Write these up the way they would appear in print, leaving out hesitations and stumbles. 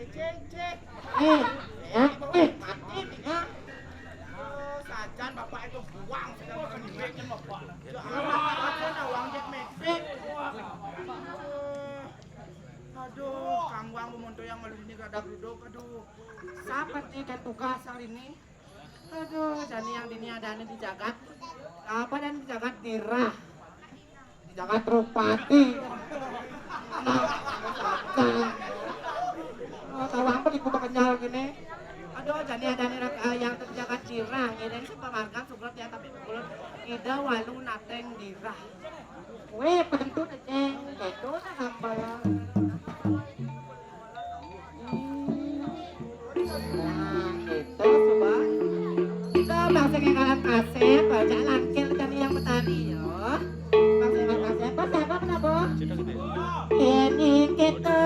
cek. Ya, mati ya. Oh, sajan bapak itu buang sedang makan duitnya bapak. Ada uang jet metik. Aduh, Kang Wang memonto yang malu ini gak ada duduk. Aduh, seperti kan tugas kali ini. Aduh, jadi yang dini ada di jagat. Apa dan di jagat dirah. Di jagat Rupati. Oh, tahu apa di kutu kenyal gini. Aduh, jadi ada yang terjagat dirah. Ini sepamarkan surat ya, tapi bulan ida walu nateng dirah. Weh, bantu na ceng. Bantu na hambala. Nah, gitu coba. Ito, bangsa ng kalat kasep, jalan kil kami yang petani yo. Bang Sehat Kasep, Bang Sehat apa bo? Ini kita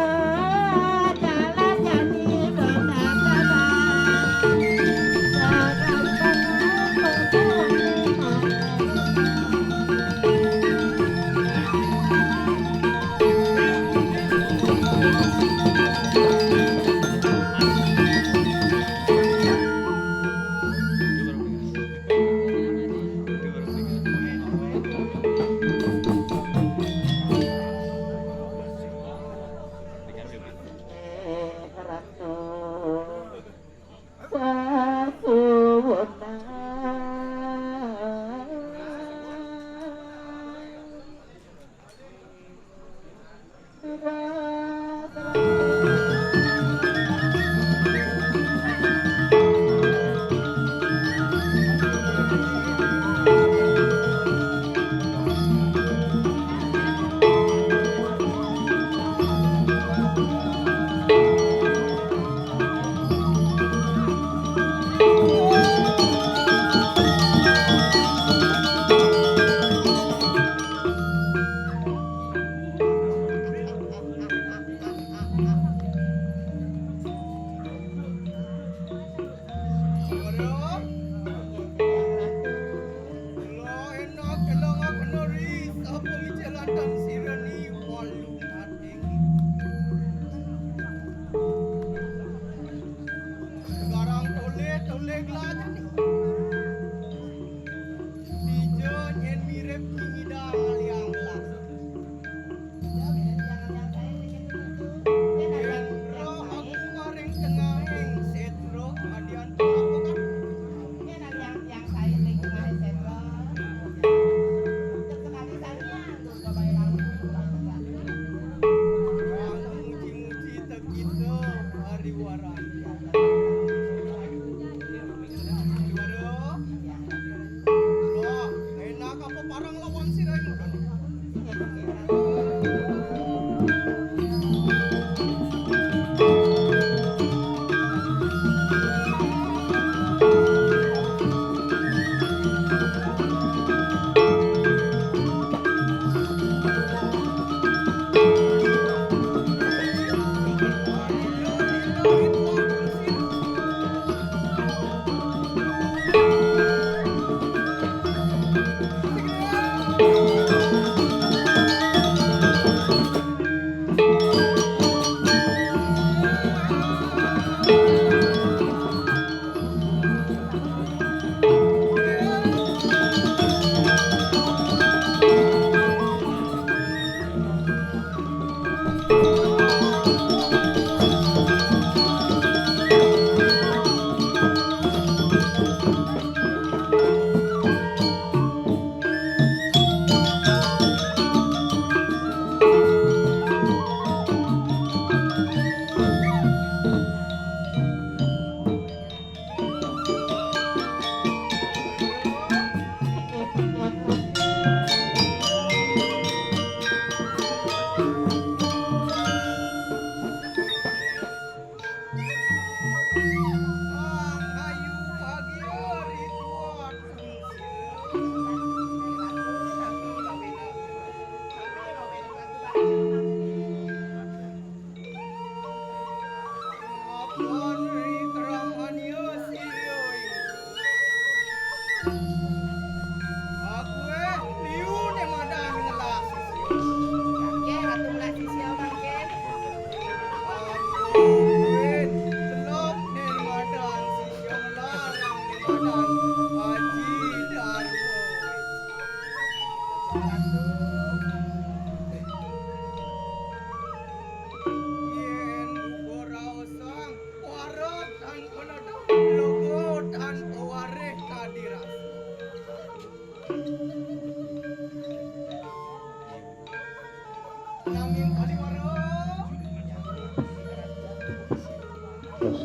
jalan jadi bersama. Jangan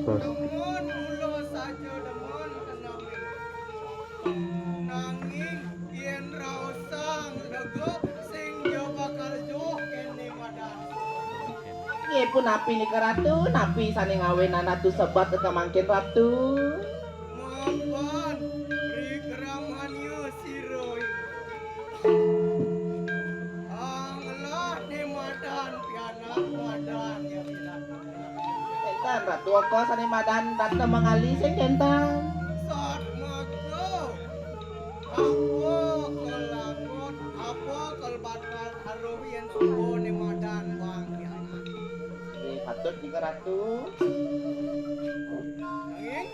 Demun mulo saja demun tenang. Nanging yen raosang lego sing yo bakal jo kene madan. Nggih pun napi nika ratu, napi sane ngawenan ratu sebat kemangkin ratu. Mapan rigraman yo siroi. Anglah ne madan piana madan ya bilang. Enten ratu oko sane madan ratu mengali sing enten. Saat mago apa kelangot apa kelbatal harowian suko ne madan bang piana. Nggih patut nika ratu. Nanging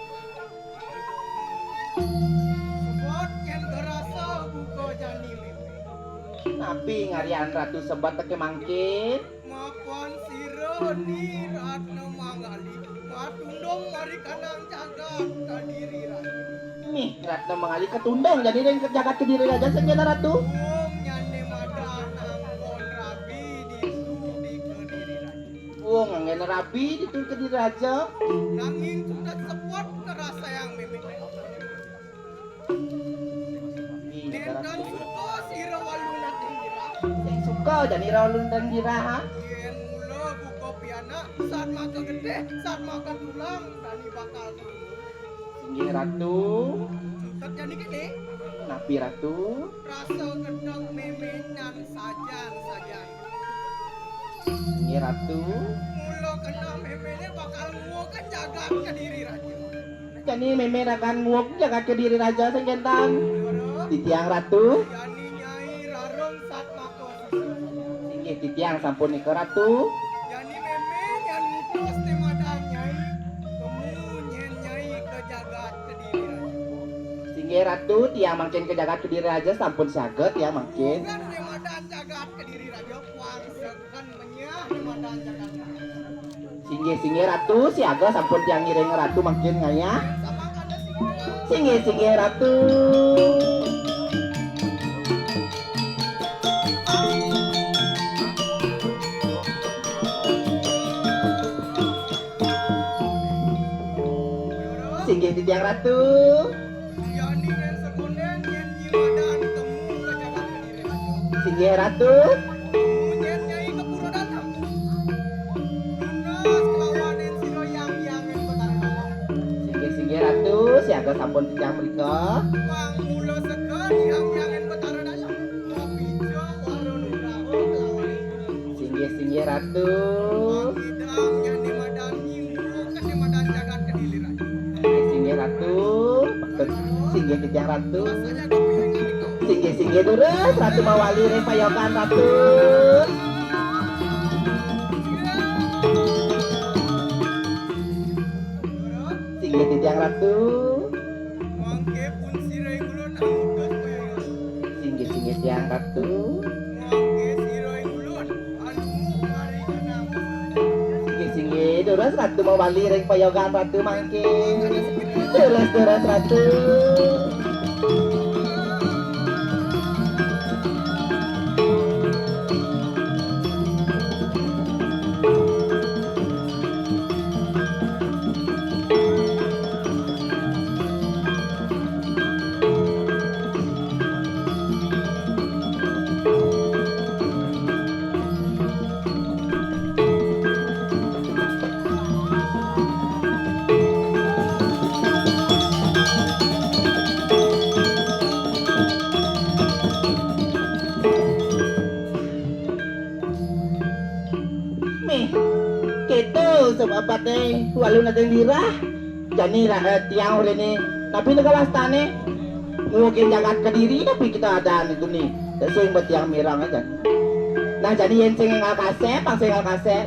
sebot yen gerasa buka jani meme. Napi ngarian ratu sebat kemangkin. Mapan siro ni ratna mangali matundong mari kanang jagat kadiri ratu. Nih ratna mengali ketundang jadi yang jagat kediri raja senjana ratu. Nyane madan anggon rabi di kediri ratu. Ngangen rabi itu kediri raja. Nanging sudah sepot ngerasa yang meme. Nih nika Nendan ratu. suko siro waluna tingira. Yang suka jadi rawlun dan diraha. Yen mula buka piana saat maka gede saat maka tulang tani bakal turun. Singgih ratu. Suket jadi gini. Napi ratu. Rasa gedang memenan sajan. Singgih ratu. Mula kena memenya bakal nguakan jagat ke diri raja. Jadi meme akan nguap jagat kediri raja senjentang. Yoro, Titiang ratu. yani nyai rarong saat mako sisa. Singgih titiang sampun nika ratu. Yani meme yang terus temadang nyai. Kemunyen nyai ke jagat ke diri raja. Singgih ratu tiang mangkin ke jagat kediri raja sampun saged tiang mangkin. Bukan temadang jagat ke diri raja. Puang sekan menyah temadang jagat. Singgih ratu siaga sampun tiang ngiring ratu mangkin ngaya. Sama kada sih. Singgih ratu. Yoro. Singgih titiang ratu. Yani yang sekunden yang nyimadan temu ke jagat ke diri raja. Singgih ratu. Kemunyen nyai ke pura datang. Lunas kelawanin siro yang betara dalam. Singgih ratu siaga sampun titiang mrika. Wang mula sekan yang betara dalam. Ngopi jo warung nuraho kelawanin. Singgih ratu. Wang hidang yang dimadan nyinggu ke dimadan jagat ke diri raja. Singgih ratu. Patut singgih titiang ratu. Rasanya kopi yang ngambil kau. Singgih terus ratu mawali repayokan ratu. Yoro. Singgih titiang ratu. Mangke pun sirai ulun amutus koyo. Singgih tiang ratu. Mangke sirai ulun anu mari kenang. Singgih terus ratu mawali repayokan ratu mangkin. Terus ratu. Sebab teh walau nating dirah jani tiang oleh ni tapi nagalastane mungkin jagat kediri tapi kita ada itu nih sing buat tiang mirang aja nah jadi yang sing ngal kaset pang sing ngal kaset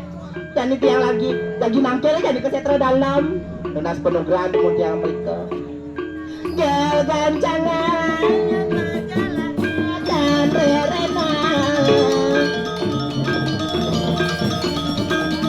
jadi tiang lagi nangkel jadi ke setra dalam lunas penuh grand mau tiang mereka jagan